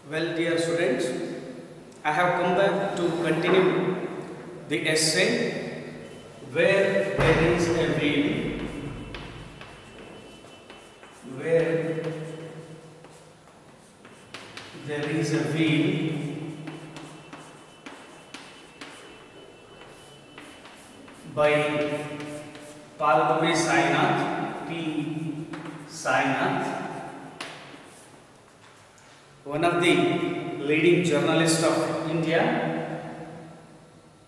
Well, dear students, I have come back to continue the essay where there is a wheel, where there is a wheel by Palgumi Sainath, P. Sainath, one of the leading journalists of India.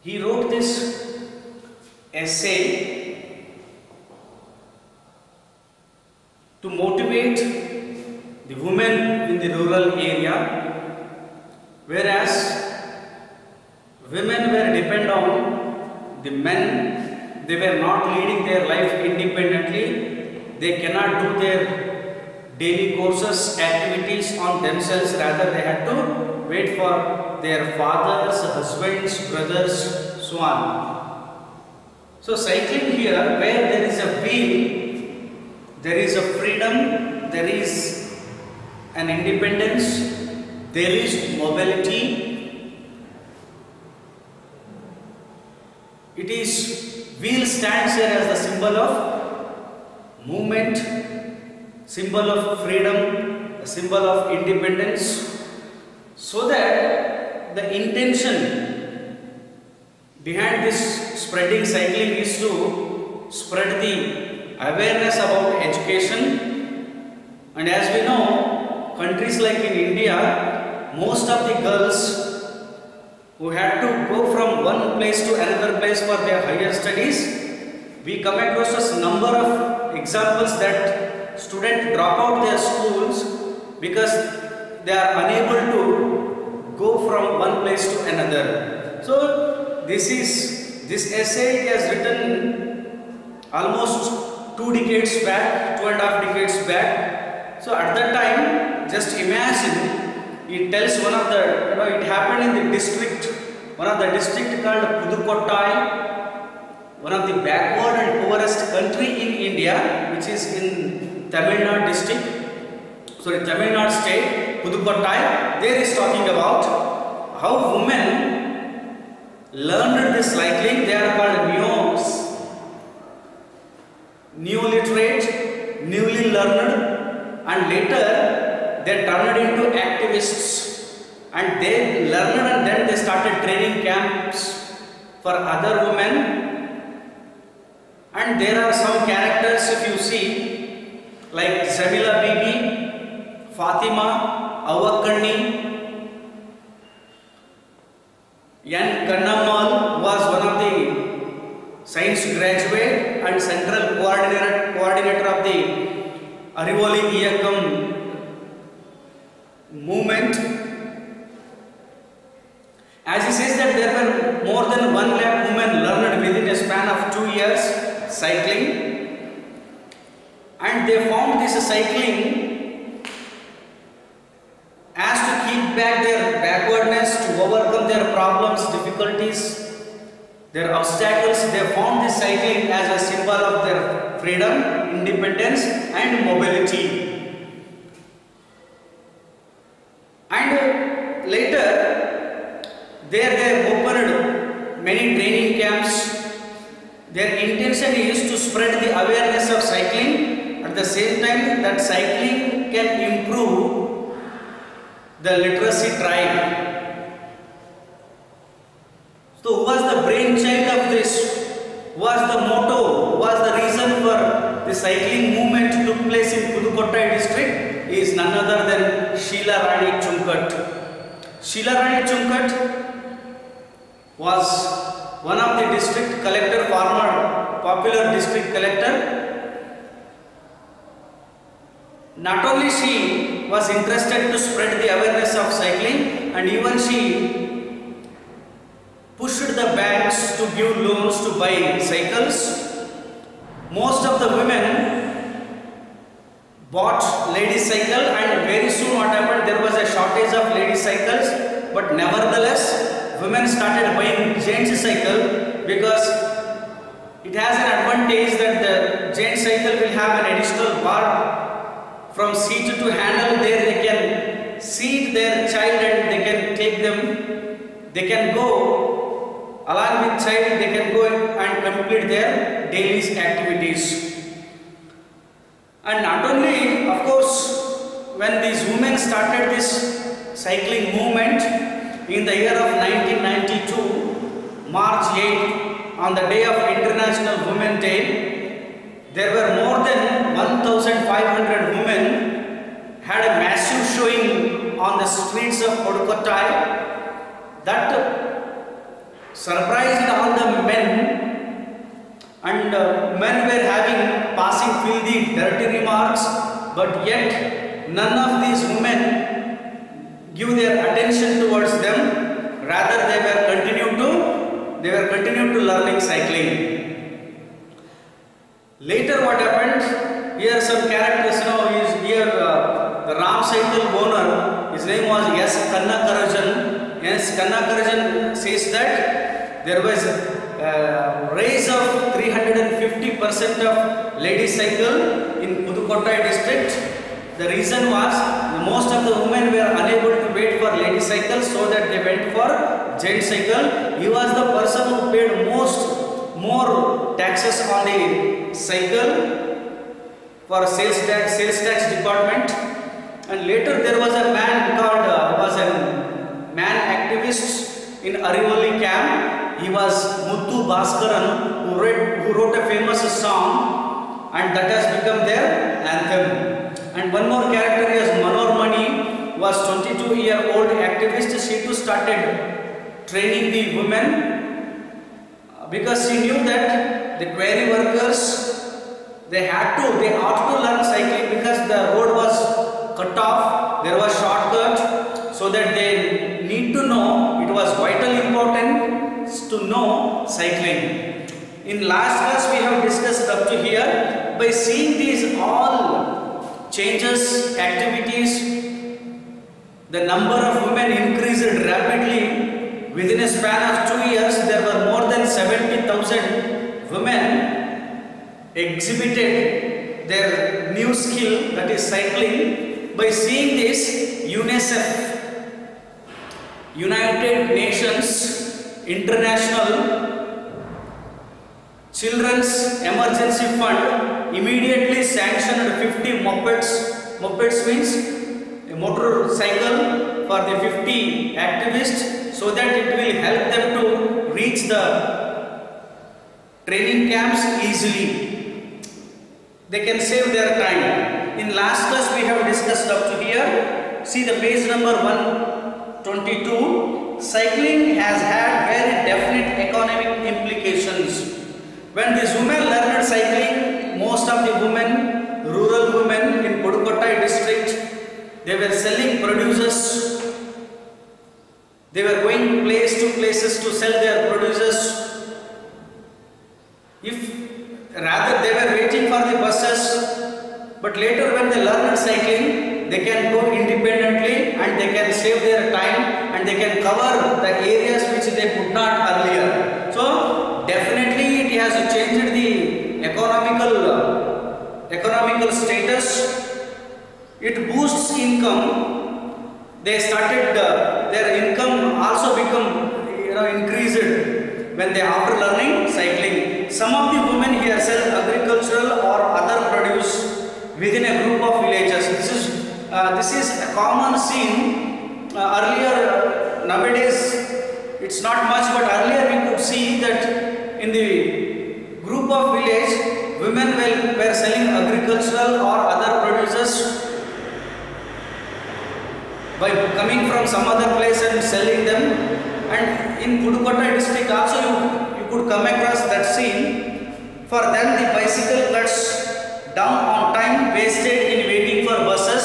He wrote this essay to motivate the women in the rural area, whereas women were dependent on the men. They were not leading their life independently. They cannot do their daily courses, activities on themselves. Rather, they had to wait for their fathers, husbands, brothers, so on. So cycling here, where there is a wheel, there is a freedom, there is an independence, there is mobility. It is, wheel stands here as the symbol of movement, symbol of freedom, a symbol of independence, so that the intention behind this spreading cycling is to spread the awareness about education. And as we know, countries like in India, most of the girls who had to go from one place to another place for their higher studies, we come across a number of examples that students drop out their schools because they are unable to go from one place to another. So this essay has written almost 2 decades back, 2.5 decades back. So at that time, just imagine, it tells one of the, it happened in the district, one of the district called Pudukottai, one of the backward and poorest country in India, which is in Tamil Nadu state, Pudukottai. There is talking about how women learned this cycling. They are called neoliterate, newly learned, and later they turned into activists, and they learned and then they started training camps for other women. And there are some characters, if you see, like Jamila Bibi, Fatima, Avakkani, N. Kannamal was one of the science graduate and central coordinator of the Arivoli Iyakam movement. As he says that there were more than 1 lakh women learned within a span of 2 years cycling, and they found this cycling as to keep back their backwardness, to overcome their problems, difficulties, their obstacles. They found this cycling as a symbol of their freedom, independence and mobility. And later they opened many training camps. Their intention is to spread the awareness of cycling. At the same time, that cycling can improve the literacy drive. So who was the brainchild of this? Who was the motto? Who was the reason for the cycling movement took place in Pudukottai district? Is none other than Sheela Rani Chunkat. Sheela Rani Chunkat was one of the district collector, former popular district collector. Not only she was interested to spread the awareness of cycling, and even she pushed the banks to give loans to buy cycles. Most of the women bought ladies cycle, and very soon what happened, there was a shortage of ladies cycles, but nevertheless women started buying gents cycle because it has an advantage that the gent cycle will have an additional bar from seat to handle. There they can seat their child take them, they can go along with child, they can go and complete their daily activities. And not only, of course, when these women started this cycling movement in the year of 1992, March 8, on the day of International Women's Day, there were more than 1,500 women had a massive showing on the streets of Pudukkottai that surprised all the men, and men were having passing filthy, dirty remarks, but yet none of these women give their attention towards them. Rather, they were continuing to learning cycling. Later, what happened? Here some characters. The Ram cycle owner. His name was S. Kannakarajan. Yes, Kannakarajan says that there was raise of 350% of lady cycle in Pudukkottai district. The reason was most of the women were unable to wait for lady cycle, so that they went for gent cycle. He was the person who paid more taxes on the cycle for sales tax department. And later there was a man called activist in Arivali camp. He was Muthu Bhaskaran, who wrote a famous song, and that has become their anthem. And one more character is Manormani, was 22-year-old activist. She too started training the women because she knew that the quarry workers, they ought to learn cycling because the road was cut off, there was shortcut, so that they need to know. It was vitally important to know cycling. In last class we have discussed up to here. By seeing these all changes, activities, the number of women increased rapidly. Within a span of 2 years, there were more than 70,000 women exhibited their new skill, that is cycling. By seeing this, UNICEF, United Nations International Children's Emergency Fund immediately sanctioned 50 mopeds. Mopeds means a motorcycle for the 50 activists, so that it will help them to reach the training camps easily. They can save their time. In last class we have discussed up to here. See the page number 122. Cycling has had very definite economic implications. When these women learned cycling, most of the women, rural women in Pudukkottai district, they were selling produces. They were going place to places to sell their produces. Rather they were waiting for the buses, but later when they learned cycling, they can go independently and they can save their time and they can cover the areas which they could not earlier. So definitely it has changed the economical status. It boosts income. They started their income also become increased when they after learning cycling. Some of the women here sell agricultural or other produce within a group of villages. This is a common scene. Earlier, nowadays it's not much, but earlier we could see that in the group of village, women were selling agricultural or other produces by coming from some other place and selling them. And in Pudukkottai district also you could come across that scene. For them the bicycle cuts down on time wasted in waiting for buses.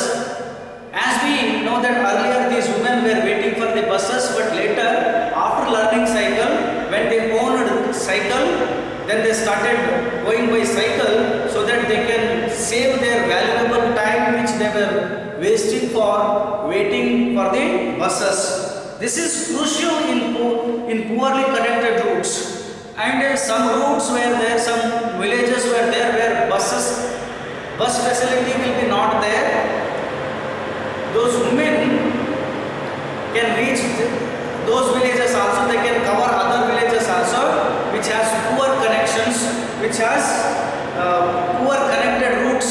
As we know that earlier these women were waiting for the buses, but later after learning cycle, when they owned cycle, then they started going by cycle, so that they can save their valuable time which they were wasting for waiting for the buses. This is crucial in poorly connected routes. And some routes were there, some villages were there where bus facility will be not there. Those women can reach reach those villages also, they can cover other villages also which has poor connections, which has poor connected routes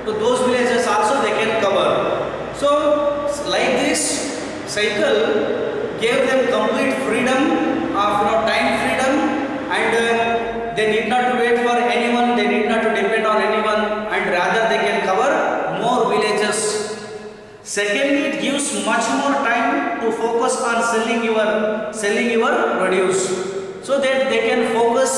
to those villages also they can cover. So like this, cycle gave them complete freedom of time freedom, and they need not to wait for anyone, they need not to depend on anyone, and rather they can cover more villages. Secondly, it gives much more time to focus on selling your produce, so that they can focus,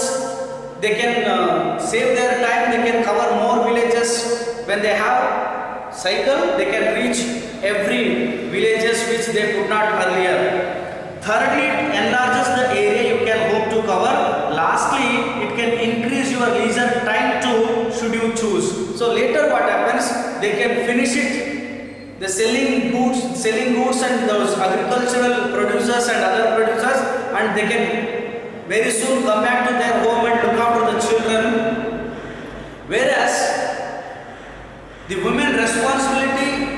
they can save their time, they can cover more villages. When they have cycle, they can reach every villages which they could not earlier. Thirdly, it enlarges the area you can hope to cover. Lastly, it can increase your leisure time too, should you choose. So later what happens, they can finish it, the selling goods and those agricultural producers and other producers, and they can very soon come back to their home and look after the children. Whereas the women responsibility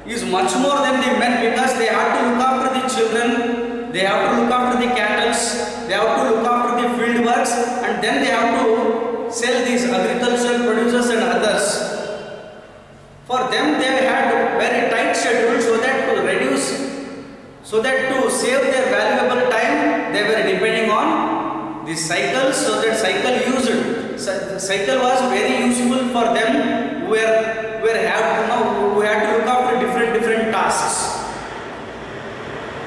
is much more than the men, because they have to look after the children, they have to look after the cattle, they have to look after the field works, and then they have to sell these agricultural producers and others. For them, they had very tight schedule, so that to save their valuable time, they were depending on the cycles, so that cycle was very useful for them who had to look after different tasks.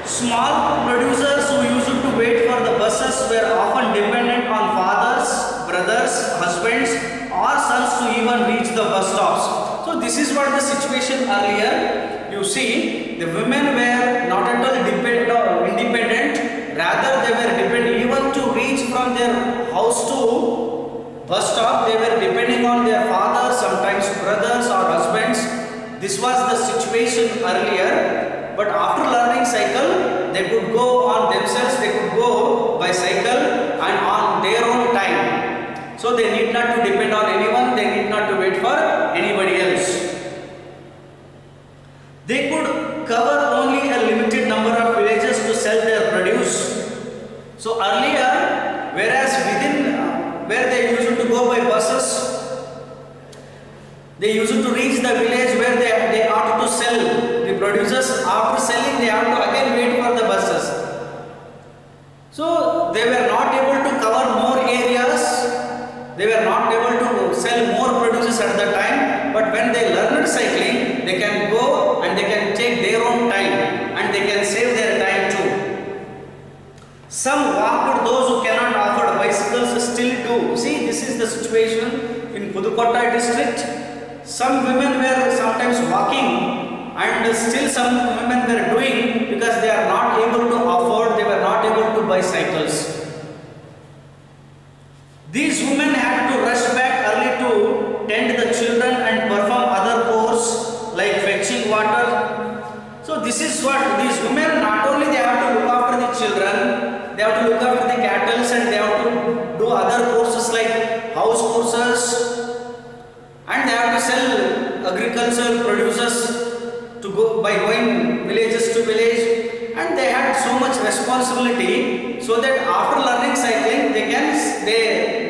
Small producers who used to wait for the buses were often dependent on fathers, brothers, husbands or sons to even reach the bus stops. So this is what the situation earlier. You see, the women were not at all independent, rather they were dependent even to reach from their house to bus stop. They were depending on their fathers, sometimes brothers or husbands. This was the situation earlier, but after learning cycle, they could go on themselves, they could go by cycle and on their own time. So they need not to depend on anyone, they need not to wait for anybody else. They could cover only a limited number of villages to sell their produce. So earlier, whereas where they used to go by buses, they used to reach the village where they ought to sell the producers. After selling, they have to again wait for the buses. So they were not able to cover more areas, they were not able to sell more producers at the time. But when they learned cycling, they can go and they can take their own time and they can save their time too. Some walked, those who cannot afford bicycles still do. See, this is the situation in Pudukkottai district. Some women were sometimes walking, and still some women were doing, because they are not able to afford, they were not able to buy cycles. These women had to rush back early to tend the children and perform other chores like fetching water. So this is what these women, not only they have to look after the children, they have to look after the cattle, and they have to do other courses like house courses, and they have to sell agricultural producers to go by going villages to village, and they had so much responsibility, so that after learning cycling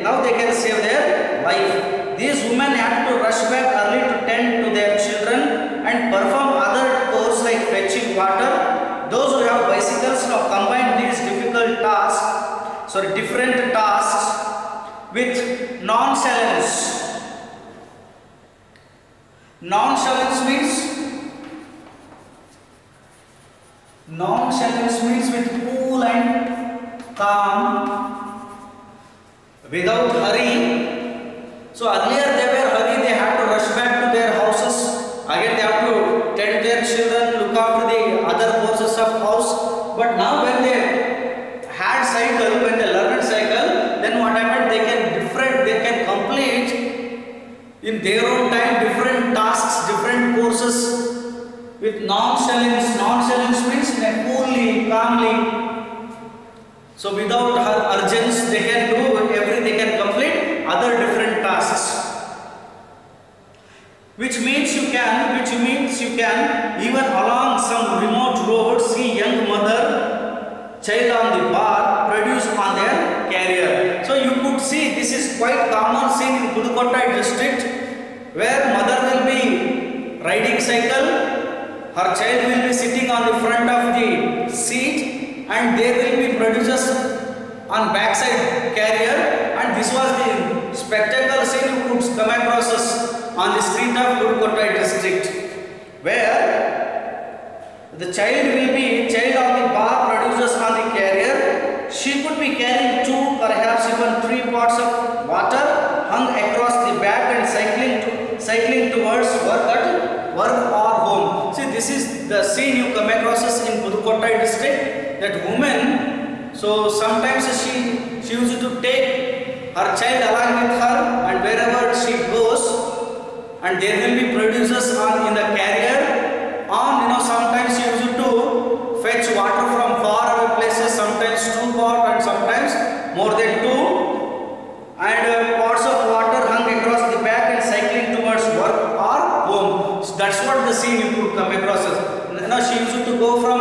now they can save their life. These women had to rush back early to tend to their children and perform other chores like fetching water. Those who have bicycles now combine these different tasks with nonchalance. Nonchalance means with cool and calm, without hurry. So earlier they were hurry, they had to rush back to their houses. Again they have to tend their children, look after the other courses of house. But now when they had cycle, when they learned cycle, then what happened? They can complete in their own time different tasks, different courses with nonchalance. Nonchalance means coolly, calmly. So without urgency, they can do everything, they can complete other different tasks. which means you can even along some remote road see young mother, child on the bar, produce on their carrier. So you could see this is quite common scene in Pudukkottai district, where mother will be riding cycle, her child will be sitting on the front of the seat, and there will be producers on backside carrier, and this was the spectacle scene you could come across us on the street of Pudukkottai district, where the child on the bar, producers on the carrier. She could be carrying 2, perhaps even 3 pots of water hung across the back and cycling towards work or home. See, this is the scene you come across us in Pudukkottai district. That woman, so sometimes she used to take her child along with her, and wherever she goes, and there will be producers in the carrier. Sometimes she used to fetch water from far away places, sometimes 2 pots and sometimes more than 2, and pots of water hung across the back and cycling towards work or home. So that's what the scene you could come across as. She used to go from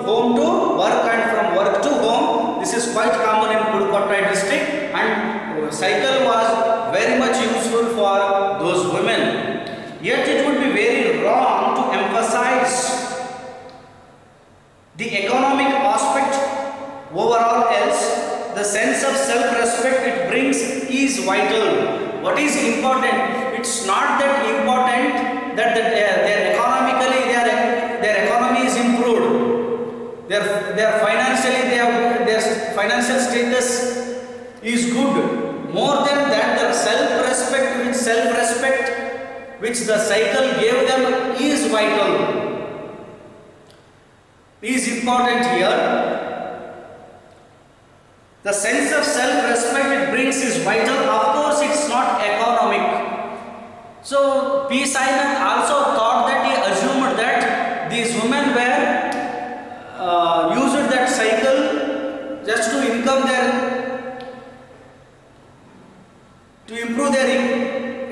home to work and from work to home. This is quite common in Pudukkottai district, and cycle was very much useful for those women. Yet it would be very wrong to emphasize the economic aspect overall, else the sense of self-respect it brings is vital. What is important? It's not that important that their economy is improved. Their financial status is good. More than that, their self-respect which the cycle gave them is vital, is important here. The sense of self-respect it brings is vital. Of course, it's not economic. So P. Sainath also thought that, he assumed that these women were used that cycle just to improve their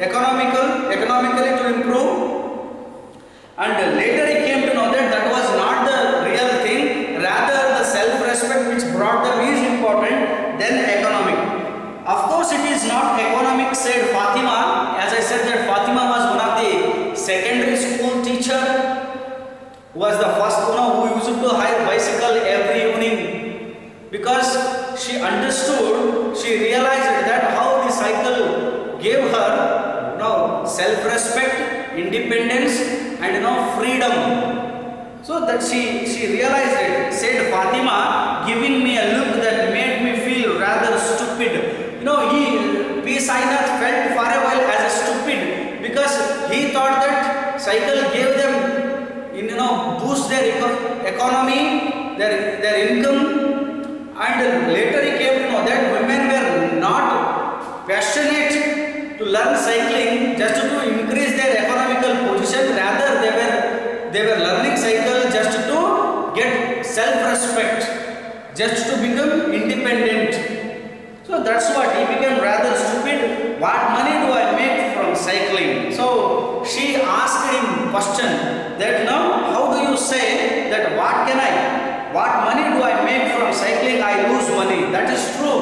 economically to improve, and later he came to know that that was not the real thing, rather the self-respect which brought them is important than economic. Of course it is not economic, said Fatima. As I said that Fatima was one of the secondary school teacher, who was the first who used to hire bicycle every evening, because she understood, she realized that how the cycle gave her self-respect, independence, and freedom. So that she realized it. Said Fatima, giving me a look that made me feel rather stupid. P. Sainath felt for a while as stupid, because he thought that cycle gave them, boost their economy, their income, and later he came to know that women were not passionate to learn cycling just to increase their economical position, rather they were learning cycle just to get self-respect, just to become independent. So that's what he became rather stupid. What money do I make from cycling? So she asked him question that how do you say that what money do I make from cycling? I lose money. That is true.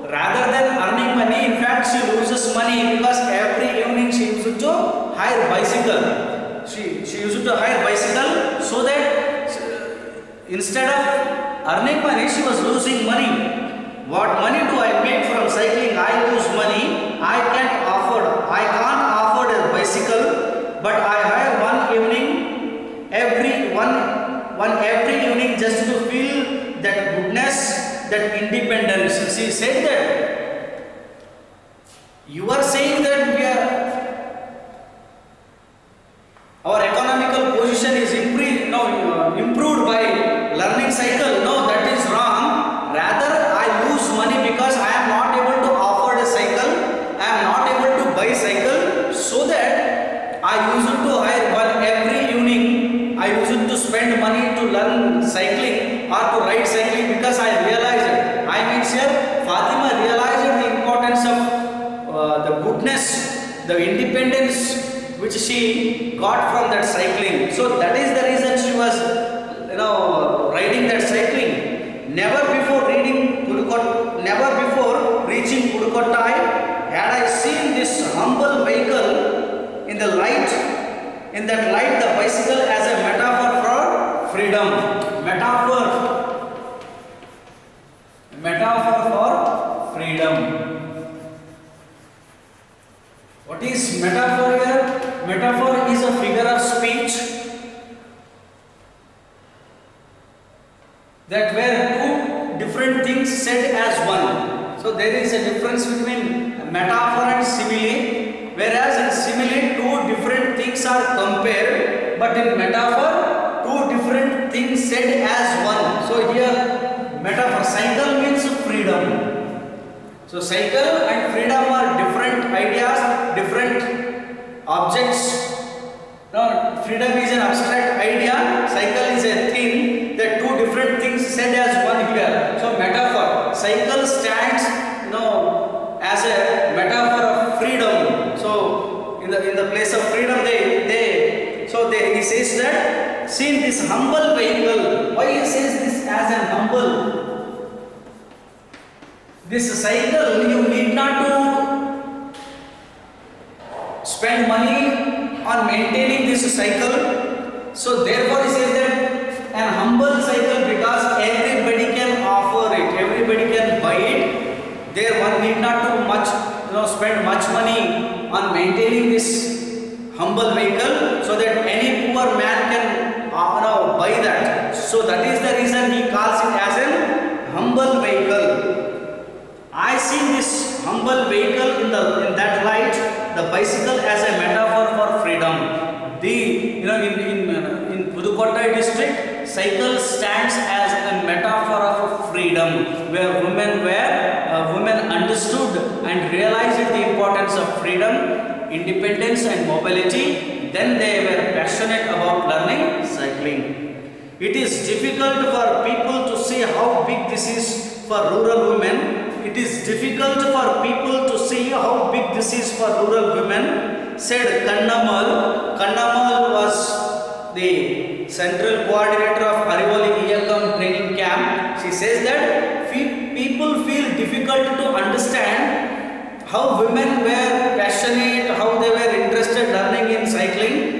Rather than earning money, in fact she loses money, because every evening she used to hire bicycle. She used to hire bicycle, so that instead of earning money, she was losing money. What money do I make from cycling? I lose money. I can't afford a bicycle, but I hire one evening, every evening, just to feel that goodness, that independence. She said that you are saying that our economical position is improved by learning cycle. No, that is wrong. Rather, I lose money because I am not able to afford a cycle. I am not able to buy cycle, so that I used to hire one every evening. I used to spend money to learn cycling or to ride cycling, because I realized, here Fatima realized the importance of the goodness, the independence which she got from that cycling. So that is the reason she was, riding that cycling. Never before reaching Pudukottai had I seen this humble vehicle in the light. In that light, the bicycle as a metaphor for freedom. Metaphor for freedom. What is metaphor here? Metaphor is a figure of speech that where two different things said as one. So there is a difference between metaphor and simile, whereas in simile two different things are compared, but in metaphor two different things said as one. So here metaphor, cycle means freedom. So cycle and freedom are different ideas, different objects. Now freedom is an abstract idea, cycle is a thing, that two different things said as one here. So metaphor, cycle stands as a metaphor of freedom. So in the place of freedom he says that, see this humble vehicle. Why he says this as an humble? This cycle, you need not to spend money on maintaining this cycle. So therefore he says that an humble cycle, because everybody can offer it, everybody can buy it. There one need not to spend much money on maintaining this humble vehicle, so that any poor man can buy that. So that is the reason he calls it as an humble vehicle. I see this humble vehicle in that light, the bicycle as a metaphor for freedom. In Pudukottai district, cycle stands as a metaphor of freedom, where women understood and realized the importance of freedom, independence and mobility. Then they were passionate about learning cycling. It is difficult for people to see how big this is for rural women. It is difficult for people to see how big this is for rural women, said Kannamal. Kannamal was the central coordinator of Arivoli Iyakam training camp. She says that people feel difficult to understand how women were passionate, how they were interested learning in cycling.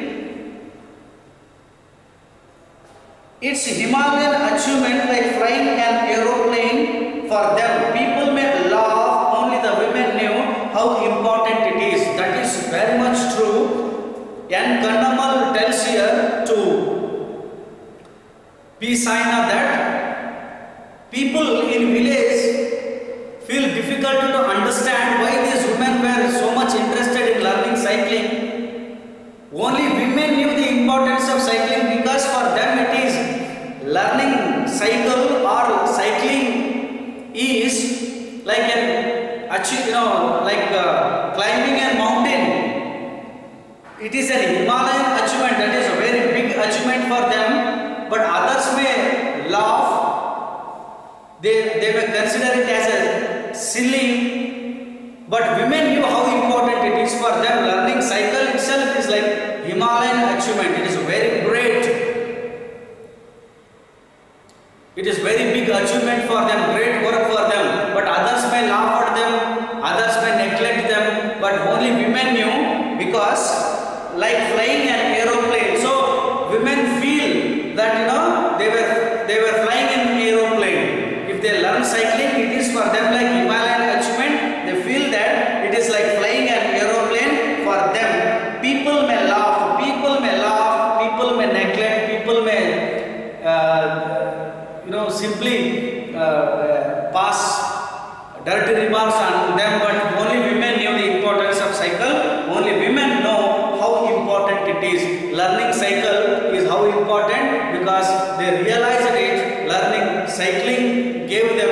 It's Himalayan achievement like flying an aeroplane for them. People may laugh, only the women knew how important it is. That is very much true. And Kandamal tells here to P. Saina that people in village feel difficult to understand why these women were so much interested in learning cycling. Only women knew the importance of cycling, because for them it is learning cycle or cycling is like climbing a mountain. It is an Himalayan achievement, that is a very big achievement for them, but others may laugh, they may consider it as a silly, but women knew how important it is for them. Learning cycle itself is like Himalayan achievement, it is very great. It is very big achievement for them, great work for them, but others may laugh at them, others may neglect them, but only women knew, because like flying an aeroplane. So women feel that they were flying an aeroplane. If they learn cycling, it is for them like Himalayan achievement. They feel that it is like flying an aeroplane for them. People may laugh, people may neglect, people may simply pass dirty remarks on them, but only women knew the importance of cycle. Only women know how important it is. Learning cycle is how important, because they realized it. Learning cycling gave them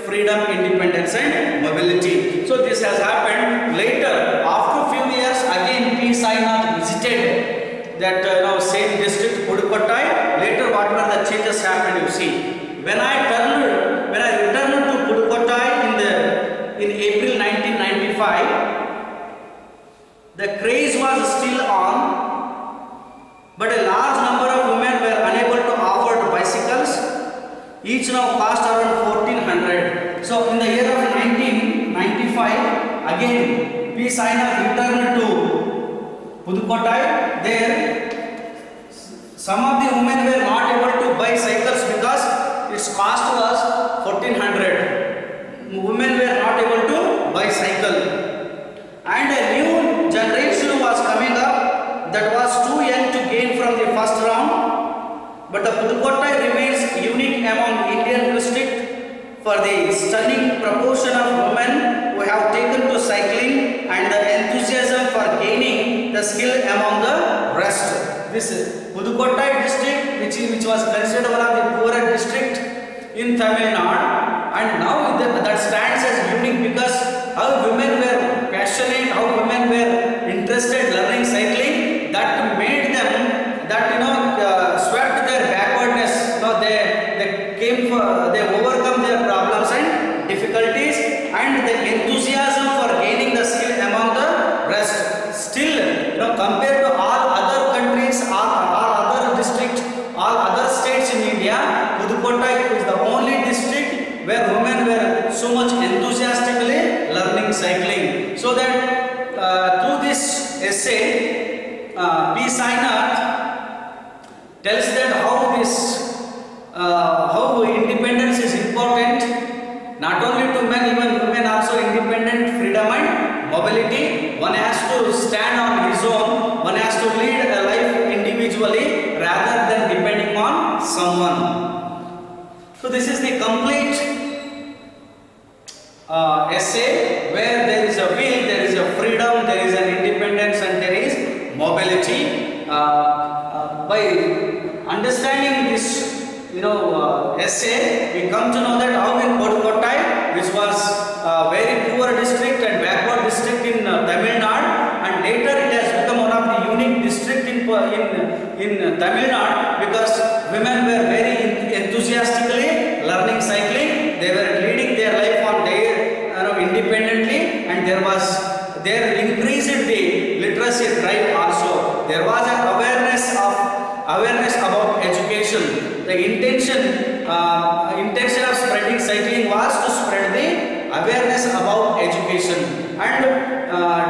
freedom, independence and mobility. So this has happened later. After few years, again P. Sainath visited that same district, Pudukottai. Later what were the changes happened, you see. When I returned to Pudukottai in April 1995, the craze was still on. each now cost around 1400. So in the year of 1995, again P. Sainath returned to Pudukkottai. There some of the women were not able to buy cycles because its cost was 1400. Women were not able to buy cycle. And a new generation was coming up that was too young to gain from the first round. But the Pudukkottai remains unique among Indian district for the stunning proportion of women who have taken to cycling and the enthusiasm for gaining the skill among the rest. This Pudukkottai district, which was considered one of the poorer district in Tamil Nadu, and now that stands as unique because how women were passionate, how women were interested learning cycling, that made them that swept their backwardness. They overcome their problems and difficulties, and the enthusiasm for gaining the skill among the rest. Still, compared to all other countries, all other districts, all other states in India, Pudukkottai is the only district where women were so much enthusiastically learning cycling. So that through this essay, P. Sainath tells that how independence is important, not only to men, even women also independent, freedom and mobility. One has to stand on his own, one has to lead a life individually rather than depending on someone. So this is the complete essay where there is a will, there is a freedom, there is an independence and there is mobility. By understanding this essay, we come to know that how in Pudukkottai, which was a very poor district and backward district in Tamil Nadu, and later it has become one of the unique district in Tamil Nadu because women were very enthusiastically learning cycling. They were leading their life on their independently, and there increased the literacy drive also. There was an awareness about education. The intention of spreading cycling was to spread the awareness about education. And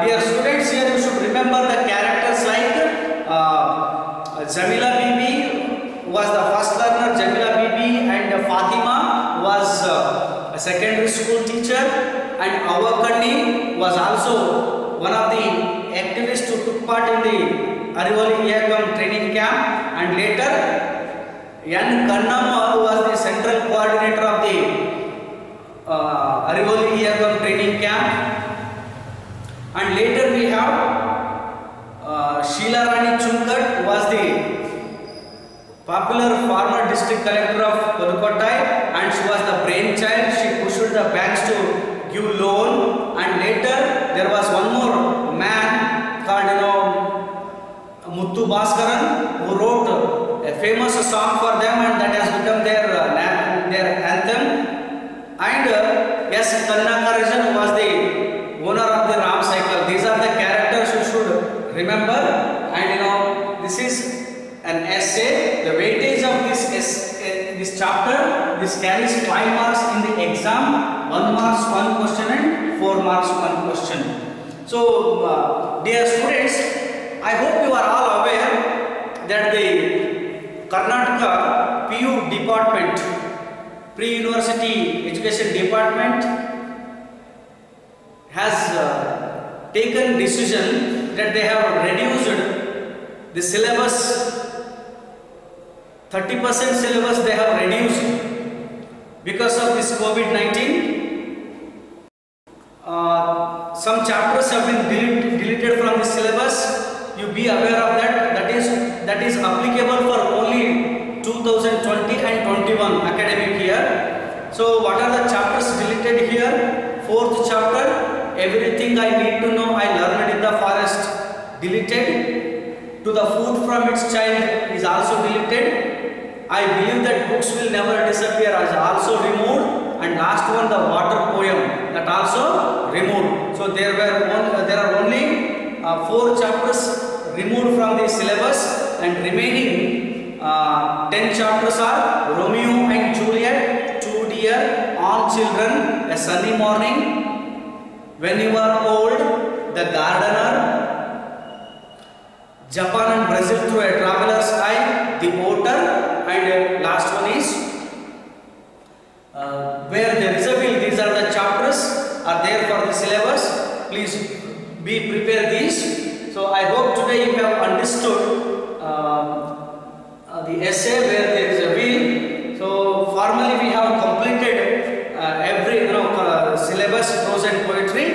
dear students, here you should remember the characters like Jamila Bibi was the first learner, Jamila Bibi, and Fatima was a secondary school teacher, and Avakani was also one of the activists who took part in the Arivoli Iyakam training camp, and later N. Kannamma, who was the central coordinator of the Arivoli Iyakam training camp, and later we have Sheila Rani Chunkat, who was the popular former district collector of Pudukkottai, and she was the brainchild. She pushed the banks to give loan, and later there was one more man called Muthu Bhaskaran, who wrote a famous song for them, and that has become their anthem. And S. Kannakarajan was the owner of the Ram cycle. These are the characters you should remember. And this is an essay. The weightage of this chapter, this carries 5 marks in the exam, 1 marks 1 question and 4 marks 1 question. So dear students, I hope you are all aware that the Karnataka PU department, Pre-University Education Department, has taken decision that they have reduced the syllabus, 30% syllabus they have reduced because of this COVID-19. Some chapters have been deleted from the syllabus. You be aware of that. That is applicable for only 2020 and 21 academic year. So what are the chapters deleted here? 4th chapter, everything I need to know I learned in the forest, deleted. To the food from its child is also deleted. I believe that books will never disappear is also removed, and last one, the water poem, that also removed. So there are only 4 chapters removed from the syllabus, and remaining 10 chapters are Romeo and Juliet, here on children, a sunny morning, when you are old, the gardener, Japan and Brazil through a traveler's eye, the otter, and last one is where there is a will. These are the chapters are there for the syllabus. Please be prepared these. So I hope today you have understood the essay where there is a will. So formally we have completed every syllabus, prose and poetry.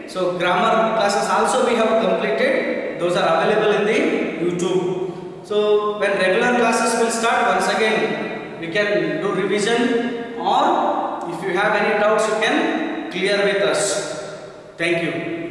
So grammar classes also we have completed. Those are available in the YouTube. So when regular classes will start, once again we can do revision, or if you have any doubts you can clear with us. Thank you.